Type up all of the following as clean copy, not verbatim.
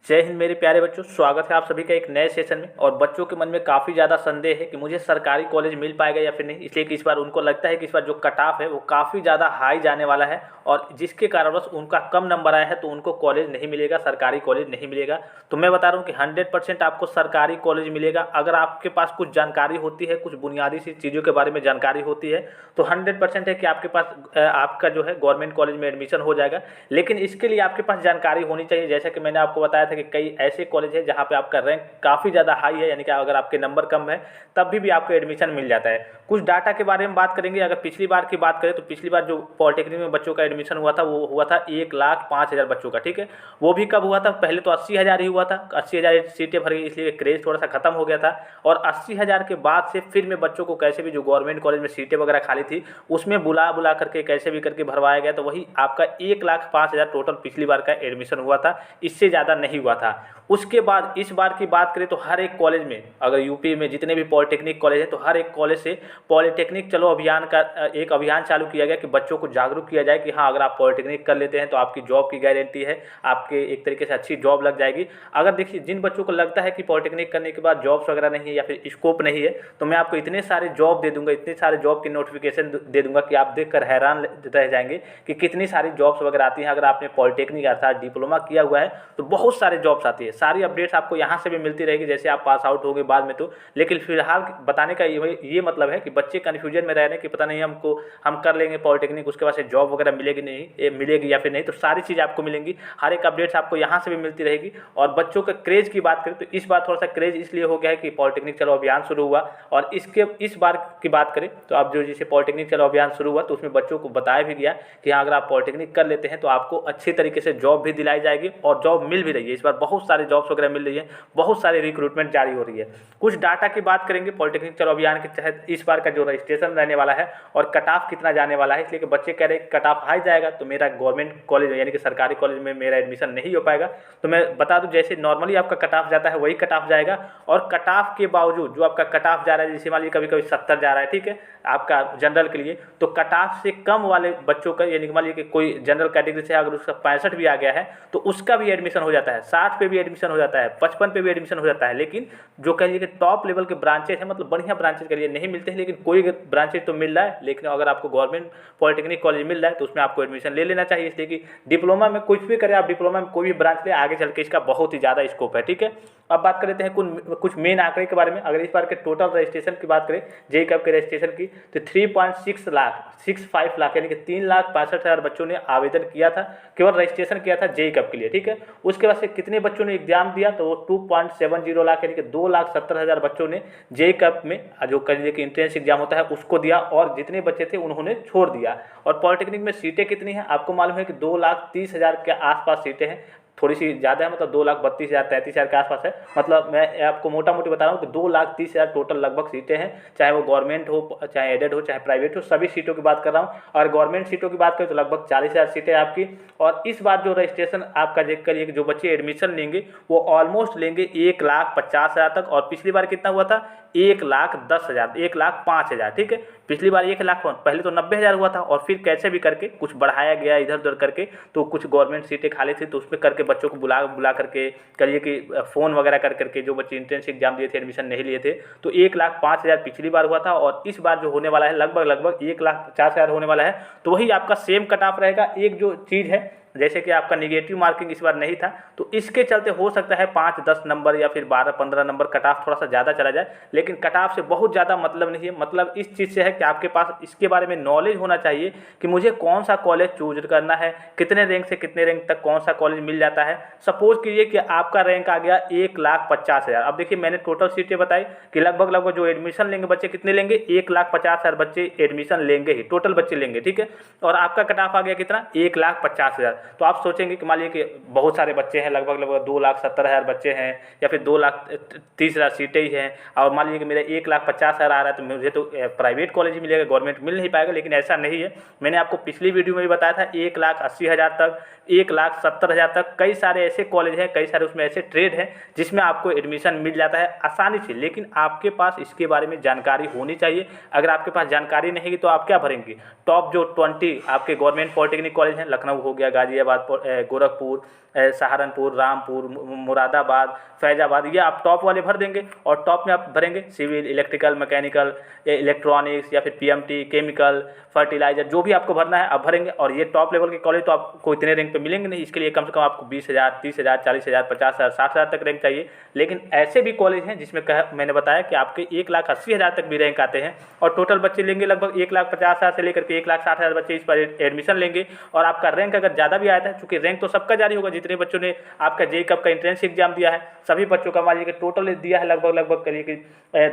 जय हिंद मेरे प्यारे बच्चों, स्वागत है आप सभी का एक नए सेशन में। और बच्चों के मन में काफ़ी ज़्यादा संदेह है कि मुझे सरकारी कॉलेज मिल पाएगा या फिर नहीं, इसलिए कि इस बार उनको लगता है कि इस बार जो कट ऑफ है वो काफ़ी ज़्यादा हाई जाने वाला है और जिसके कारणवश उनका कम नंबर आया है तो उनको कॉलेज नहीं मिलेगा, सरकारी कॉलेज नहीं मिलेगा। तो मैं बता रहा हूँ कि 100% आपको सरकारी कॉलेज मिलेगा। अगर आपके पास कुछ जानकारी होती है, कुछ बुनियादी सी चीज़ों के बारे में जानकारी होती है तो 100% है कि आपके पास आपका जो है गवर्नमेंट कॉलेज में एडमिशन हो जाएगा। लेकिन इसके लिए आपके पास जानकारी होनी चाहिए। जैसा कि मैंने आपको बताया था कि कई ऐसे कॉलेज है जहाँ पे आपका रैंक काफ़ी ज़्यादा हाई है, यानी कि अगर आपके नंबर कम है तब भी आपको एडमिशन मिल जाता है। कुछ डाटा के बारे में बात करेंगे। अगर पिछली बार की बात करें तो पिछली बार जो पॉलिटेक्निक में बच्चों का एडमिशन हुआ था वो हुआ था 1,05,000 बच्चों का, ठीक है। वो भी कब हुआ था? पहले तो 80,000 ही हुआ था, 80,000 सीटें भर गई, इसलिए क्रेज थोड़ा सा खत्म हो गया था। और 80,000 के बाद से फिर में बच्चों को कैसे भी जो गवर्नमेंट कॉलेज में सीटें वगैरह खाली थी उसमें बुला बुला करके कैसे भी करके भरवाया गया। तो वही आपका 1,05,000 टोटल पिछली बार का एडमिशन हुआ था, इससे ज़्यादा नहीं हुआ था। उसके बाद इस बार की बात करें तो हर एक कॉलेज में, अगर यूपी में जितने भी पॉलिटेक्निक कॉलेज हैं तो हर एक कॉलेज से पॉलिटेक्निक चलो अभियान का एक अभियान चालू किया गया कि बच्चों को जागरूक किया जाए कि हाँ, अगर आप पॉलिटेक्निक कर लेते हैं तो आपकी जॉब की गारंटी है, आपके एक तरीके से अच्छी जॉब लग जाएगी। अगर देखिए जिन बच्चों को लगता है कि पॉलिटेक्निक करने के बाद जॉब्स वगैरह नहीं है या फिर स्कोप नहीं है तो मैं आपको इतने सारे जॉब दे दूंगा, इतने सारे जॉब की नोटिफिकेशन दे दूंगा कि आप देखकर हैरान रह जाएंगे कि कितनी सारी जॉब्स वगैरह आती हैं। अगर आपने पॉलिटेक्निक अर्थात डिप्लोमा किया हुआ है तो बहुत सारे जॉब्स आती है। सारी अपडेट्स आपको यहाँ से भी मिलती रहेगी जैसे आप पास आउट होंगे बाद में। तो लेकिन फिलहाल बताने का ये मतलब है कि बच्चे कन्फ्यूजन में रह रहे हैं कि पता नहीं हम कर लेंगे पॉलिटेक्निक, उसके बाद से जॉब वगैरह मिलेगी नहीं, मिलेगी या फिर नहीं। तो सारी चीज़ आपको मिलेंगी, हर एक अपडेट्स आपको यहाँ से भी मिलती रहेगी। और बच्चों का क्रेज की बात करें तो इस बार थोड़ा सा क्रेज इसलिए हो गया है कि पॉलिटेक्निक चलो अभियान शुरू हुआ। और इस बार की बात करें तो आप जो जैसे पॉलिटेक्निक चलो अभियान शुरू हुआ तो उसमें बच्चों को बताया भी गया कि हाँ, अगर आप पॉलिटेक्निक कर लेते हैं तो आपको अच्छे तरीके से जॉब भी दिलाई जाएगी और जॉब मिल भी रही है। इस बार बहुत सारे जॉब्स वगैरह मिल रही है, बहुत सारी रिक्रूटमेंट जारी हो रही है। कुछ डाटा की बात करेंगे पॉलिटेक्निक चलो अभियान के तहत इस बार का जो रजिस्ट्रेशन रहने वाला है और कट ऑफ कितना जाने वाला है, इसलिए कि बच्चे कह रहे हैं कट ऑफ हाई जाएगा तो मेरा गवर्नमेंट कॉलेज यानी कि सरकारी कॉलेज में मेरा एडमिशन नहीं हो पाएगा। तो मैं बता दूं जैसे नॉर्मली आपका कट ऑफ जाता है वही कट ऑफ जाएगा। और कट ऑफ के बावजूद जो आपका कट ऑफ जा रहा है, जैसे मान लीजिए कभी कभी 70 जा रहा है, ठीक है, आपका जनरल के लिए, तो कट ऑफ से कम वाले बच्चों का यानी कि मान लीजिए कि कोई जनरल कैटेगरी से अगर उसका 65 भी आ गया है तो उसका भी एडमिशन हो जाता है, 60 पे भी एडमिशन हो जाता है, 55 पे भी एडमिशन हो जाता है। लेकिन जो कहिए कि टॉप लेवल के ब्रांचेज हैं, मतलब बढ़िया ब्रांचेज के लिए नहीं मिलते हैं, लेकिन कोई ब्रांचेज तो मिल रहा है। लेकिन अगर आपको गवर्नमेंट पॉलिटेक्निक कॉलेज मिल रहा है तो उसमें आपको एडमिशन ले लेना चाहिए, इसलिए कि डिप्लोमा में कुछ भी करें आप, डिप्लोमा में कोई भी ब्रांच ले, आगे चल के इसका बहुत ही ज़्यादा स्कोप है, ठीक है। अब बात कर लेते हैं कुछ मेन आंकड़े के बारे में। अगर इस बार के टोटल रजिस्ट्रेशन की बात करें जेईई के रजिस्ट्रेशन की तो 3.65 लाख यानी कि 3,65,000 बच्चों ने आवेदन किया था, केवल रजिस्ट्रेशन किया था जेईई के लिए, ठीक है। उसके बाद से कितने बच्चों ने एग्जाम दिया तो वो 2.70 लाख यानी कि 2,70,000 बच्चों ने जेईई में जो कहिए कि इंट्रेंस एग्जाम होता है उसको दिया। और जितने बच्चे थे उन्होंने छोड़ दिया। और पॉलिटेक्निक में सीटें कितनी हैं आपको मालूम है कि 2,30,000 के आसपास सीटें हैं, थोड़ी सी ज़्यादा है, मतलब 2,32,000 33,000 के आसपास है। मतलब मैं आपको मोटा मोटी बता रहा हूँ कि 2,30,000 टोटल लगभग सीटें हैं, चाहे वो गवर्नमेंट हो, चाहे एडेड हो, चाहे प्राइवेट हो, सभी सीटों की बात कर रहा हूँ। और गवर्नमेंट सीटों की बात करें तो लगभग 40,000 सीटें आपकी। और इस बार जो रजिस्ट्रेशन आपका देख करिए जो बच्चे एडमिशन लेंगे वो ऑलमोस्ट लेंगे 1,50,000 तक। और पिछली बार कितना हुआ था? 1,10,000, 1,05,000, ठीक है। पिछली बार 1 लाख, पहले तो 90,000 हुआ था और फिर कैसे भी करके कुछ बढ़ाया गया इधर उधर करके, तो कुछ गवर्नमेंट सीटें खाली थी तो उसमें करके बच्चों को बुला करके करिए कि फ़ोन वगैरह कर करके जो बच्चे इंट्रेंस एग्जाम दिए थे, एडमिशन नहीं लिए थे, तो 1,05,000 पिछली बार हुआ था। और इस बार जो होने वाला है लगभग 1,50,000 होने वाला है। तो वही आपका सेम कट ऑफ रहेगा। एक जो चीज़ है जैसे कि आपका निगेटिव मार्किंग इस बार नहीं था तो इसके चलते हो सकता है 5-10 नंबर या फिर 12-15 नंबर कट ऑफ थोड़ा सा ज़्यादा चला जाए, लेकिन कट ऑफ से बहुत ज़्यादा मतलब नहीं है। मतलब इस चीज़ से है कि आपके पास इसके बारे में नॉलेज होना चाहिए कि मुझे कौन सा कॉलेज चूज करना है, कितने रैंक से कितने रैंक तक कौन सा कॉलेज मिल जाता है। सपोज कीजिए कि आपका रैंक आ गया 1,50,000। अब देखिए मैंने टोटल सीटें बताई कि लगभग जो एडमिशन लेंगे बच्चे कितने लेंगे, 1,50,000 बच्चे एडमिशन लेंगे ही, टोटल बच्चे लेंगे, ठीक है। और आपका कट ऑफ आ गया कितना? 1,50,000। तो आप सोचेंगे कि मान लीजिए कि बहुत सारे बच्चे हैं, लगभग 2,70,000 बच्चे हैं या फिर 2,30,000 सीटें ही हैं, और मान लीजिए कि मेरा 1,50,000 आ रहा है तो मुझे तो प्राइवेट कॉलेज ही मिलेगा, गवर्नमेंट मिल नहीं पाएगा। लेकिन ऐसा नहीं है। मैंने आपको पिछली वीडियो में भी बताया था 1,80,000 तक, 1,70,000 तक कई सारे ऐसे कॉलेज हैं, कई सारे उसमें ऐसे ट्रेड हैं जिसमें आपको एडमिशन मिल जाता है आसानी से। लेकिन आपके पास इसके बारे में जानकारी होनी चाहिए। अगर आपके पास जानकारी नहीं है तो आप क्या भरेंगे? टॉप जो 20 आपके गवर्नमेंट पॉलिटेक्निक कॉलेज हैं, लखनऊ हो गया, गाजी गाज़ियाबाद, गोरखपुर, सहारनपुर, रामपुर, मुरादाबाद, फैज़ाबाद, ये आप टॉप वाले भर देंगे। और टॉप में आप भरेंगे सिविल, इलेक्ट्रिकल, मैकेनिकल, इलेक्ट्रॉनिक्स या फिर पीएमटी, केमिकल, फर्टिलाइजर, जो भी आपको भरना है आप भरेंगे। और ये टॉप लेवल के कॉलेज तो आपको इतने रैंक पे मिलेंगे नहीं, इसके लिए कम से कम आपको 20,000, 30,000, 40,000, 50,000, 60,000 तक रैंक चाहिए। लेकिन ऐसे भी कॉलेज हैं जिसमें मैंने बताया कि आपके 1,80,000 तक भी रैंक आते हैं, और टोटल बच्चे लेंगे लगभग 1,50,000 से लेकर के 1,60,000 बच्चे इस पर एडमिशन लेंगे। और आपका रैंक अगर ज़्यादा भी आया था, चूँकि रैंक तो सबका जारी होगा, जितने बच्चों ने आपका जेईई का एंट्रेंस एग्जाम दिया है, सभी बच्चों का मान लीजिए कि टोटल दिया है लगभग करिए कि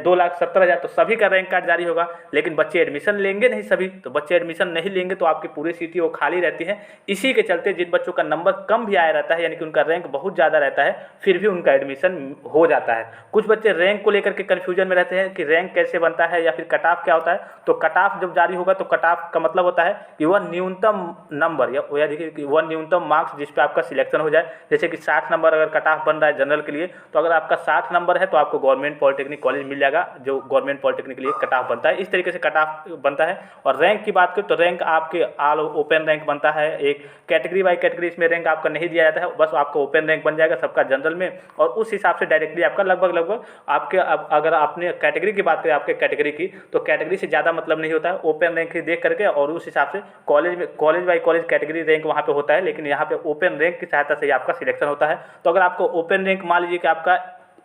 2,70,000, तो सभी का रैंक कार्ड जारी होगा। लेकिन बच्चे एडमिशन लेंगे नहीं सभी, तो बच्चे एडमिशन नहीं लेंगे तो आपकी पूरी सीटें वो खाली रहती हैं। इसी के चलते जिन बच्चों का नंबर कम भी आया रहता है, यानी कि उनका रैंक बहुत ज़्यादा रहता है, फिर भी उनका एडमिशन हो जाता है। कुछ बच्चे रैंक को लेकर के कन्फ्यूजन में रहते हैं कि रैंक कैसे बनता है या फिर कट ऑफ क्या होता है। तो कट ऑफ जब जारी होगा तो कट ऑफ का मतलब होता है कि वह न्यूनतम नंबर या देखिए कि वह न्यूनतम मार्क्स जिस पे आपका सिलेक्शन हो जाए। जैसे कि 60 नंबर अगर कट ऑफ बन रहा है जनरल के लिए, तो अगर आपका 60 नंबर है तो आपको गवर्नमेंट पॉलिटेक्निक कॉलेज मिल जाएगा, जो गवर्नमेंट पॉलिटेक्निक के लिए कट ऑफ बनता है। इस तरीके से कट ऑफ बनता है। और रैंक की बात करें तो रैंक आपके ऑल ओपन रैंक बनता है, एक कैटेगरी बाई कैटेगरी इसमें रैंक आपका नहीं दिया जाता है, बस आपको ओपन रैंक बन जाएगा सबका जनरल में। और उस हिसाब से डायरेक्टली आपका लगभग आपके, अगर आपने कैटेगरी की बात करें आपके कैटेगरी की, तो कैटेगरी से ज़्यादा मतलब नहीं होता है, ओपन रैंक ही देख करके और उस हिसाब से college by college category rank वहाँ पे होता है। लेकिन यहाँ पे ओपन रैंक की सहायता से आपका सिलेक्शन होता है। तो अगर आपको ओपन रैंक मान लीजिए कि आपका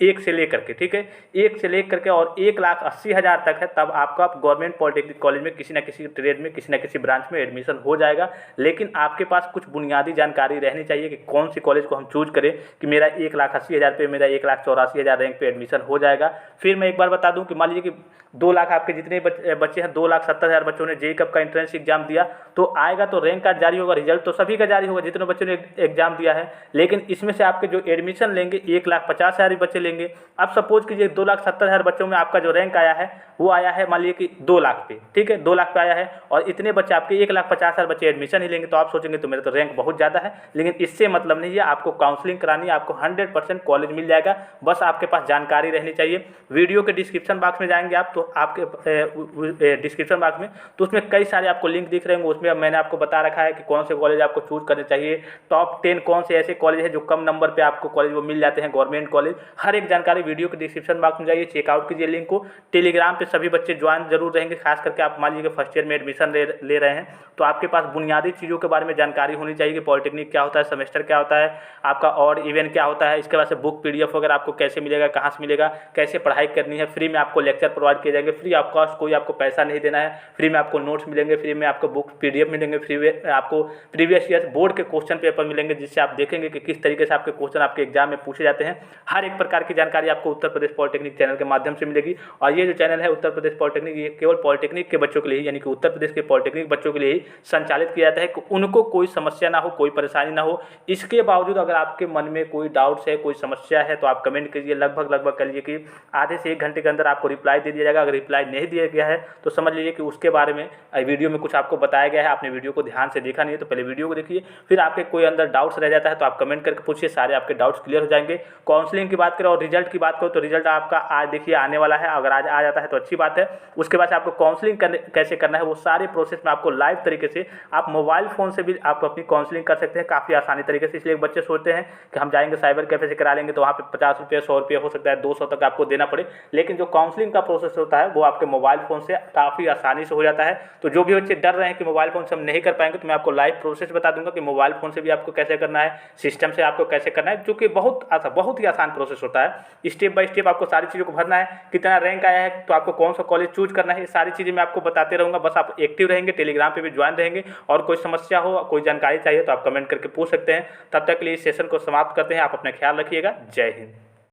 1 से लेकर के, ठीक है, 1 से लेकर के और 1,80,000 तक है, तब आपका गवर्नमेंट पॉलिटेक्निक कॉलेज में किसी न किसी ट्रेड में, किसी न किसी ब्रांच में एडमिशन हो जाएगा। लेकिन आपके पास कुछ बुनियादी जानकारी रहनी चाहिए कि कौन सी कॉलेज को हम चूज करें कि मेरा 1,80,000 पे, मेरा 1,84,000 रैंक पे एडमिशन हो जाएगा। फिर मैं एक बार बता दूं कि मान लीजिए कि 2 लाख आपके जितने बच्चे हैं, 2,70,000 बच्चों ने जेईई का एंट्रेंस एग्जाम दिया, तो आएगा तो रैंक कार्ड जारी होगा, रिजल्ट तो सभी का जारी होगा जितने बच्चों ने एग्जाम दिया है। लेकिन इसमें से आपके जो एडमिशन लेंगे 1,50,000 बच्चे लेंगे। अब सपोज कीजिए 2,70,000 बच्चों में आपका जो रैंक आया है वो आया है मान लीजिए कि 2 लाख पे, ठीक है, 2 लाख पे आया है, और इतने बच्चे आपके 1,50,000 बच्चे एडमिशन ही लेंगे। तो आप सोचेंगे तो मेरा तो रैंक बहुत ज़्यादा है, लेकिन इससे मतलब नहीं है। आपको काउंसलिंग करानी है, आपको 100% कॉलेज मिल जाएगा, बस आपके पास जानकारी रहनी चाहिए। वीडियो के डिस्क्रिप्शन बॉक्स में जाएंगे आप, तो आपके डिस्क्रिप्शन बॉक्स में तो उसमें कई सारे आपको लिंक दिख रहे होंगे, उसमें मैंने आपको बता रखा है कि कौन से कॉलेज आपको चूज करने चाहिए, टॉप 10 कौन से ऐसे कॉलेज है जो कम नंबर पे आपको कॉलेज वो मिल जाते हैं, गवर्नमेंट कॉलेज। हर एक जानकारी वीडियो के डिस्क्रिप्शन बॉक्स में जाइए, चेकआउट कीजिए लिंक को। टेलीग्राम पे सभी बच्चे ज्वाइन जरूर रहेंगे, खास करके आप मान लीजिए फर्स्ट ईयर में एडमिशन ले रहे हैं, तो आपके पास बुनियादी चीज़ों के बारे में जानकारी होनी चाहिए कि पॉलिटेक्निक क्या होता है, सेमेस्टर क्या होता है, आपका और इवेंट क्या होता है। इसके बाद से बुक PDF वगैरह आपको कैसे मिलेगा, कहाँ से मिलेगा, कैसे पढ़ाई करनी है। फ्री में आपको लेक्चर प्रोवाइड किए जाएंगे, फ्री ऑफ कॉस्ट, कोई आपको पैसा नहीं देना है। फ्री में आपको नोट्स मिलेंगे, फ्री में आपको बुक PDF मिलेंगे, फ्री में आपको प्रीवियस ईयर बोर्ड के क्वेश्चन पेपर मिलेंगे, जिससे आप देखेंगे कि किस तरीके से आपके क्वेश्चन आपके एग्जाम में पूछे जाते हैं। हर एक प्रकार की जानकारी आपको उत्तर प्रदेश पॉलिटेक्निक चैनल के माध्यम से मिलेगी। और ये जो चैनल है उत्तर प्रदेश पॉलिटेक्निक, ये केवल पॉलिटेक्निक के बच्चों के लिए, यानी कि उत्तर प्रदेश के पॉलिटेक्निक बच्चों के लिए ही संचालित किया जाता है कि उनको कोई समस्या ना हो, कोई परेशानी ना हो। इसके बावजूद अगर आपके मन में कोई डाउट्स है, कोई समस्या है, तो आप कमेंट कीजिए। लगभग कर लीजिए कि आधे से 1 घंटे के अंदर आपको रिप्लाई दे दिया जाएगा। अगर रिप्लाई नहीं दिया गया है तो समझ लीजिए कि उसके बारे में वीडियो में कुछ आपको बताया गया है, आपने वीडियो को ध्यान से देखा नहीं है, तो पहले वीडियो को देखिए। फिर आपके कोई अंदर डाउट्स रह जाता है तो आप कमेंट करके पूछिए, सारे आपके डाउट्स क्लियर हो जाएंगे। काउंसलिंग की बात करें और रिजल्ट की बात करो तो रिजल्ट आपका आज देखिए आने वाला है। अगर आज आ जाता है तो अच्छी बात है। उसके बाद आपको काउंसलिंग कैसे करना है वो सारे प्रोसेस में आपको लाइव तरीके से, आप मोबाइल फ़ोन से भी आप अपनी काउंसलिंग कर सकते हैं काफ़ी आसानी तरीके से। इसलिए बच्चे सोचते हैं कि हम जाएंगे साइबर कैफे से करा लेंगे तो वहाँ पे 50 रुपये, 100 रुपये, हो सकता है 200 तक आपको देना पड़े। लेकिन जो काउंसलिंग का प्रोसेस होता है वो आपके मोबाइल फ़ोन से काफ़ी आसानी से हो जाता है। तो जो भी बच्चे डर रहे हैं कि मोबाइल फ़ोन से हम नहीं कर पाएंगे, तो मैं आपको लाइव प्रोसेस बता दूंगा कि मोबाइल फ़ोन से भी आपको कैसे करना है, सिस्टम से आपको कैसे करना है, जो कि बहुत ही आसान प्रोसेस होता है। स्टेप बाय स्टेप आपको सारी चीज़ों को भरना है। कितना रैंक आया है तो आपको कौन सा कॉलेज चूज करना है, ये सारी चीज़ें मैं आपको बताते रहूँगा। बस आप एक्टिव रहेंगे, टेलीग्राम पे भी ज्वाइन रहेंगे, और कोई समस्या हो, कोई जानकारी चाहिए तो आप कमेंट करके पूछ सकते हैं। तब तक के लिए इस सेशन को समाप्त करते हैं। आप अपना ख्याल रखिएगा। जय हिंद।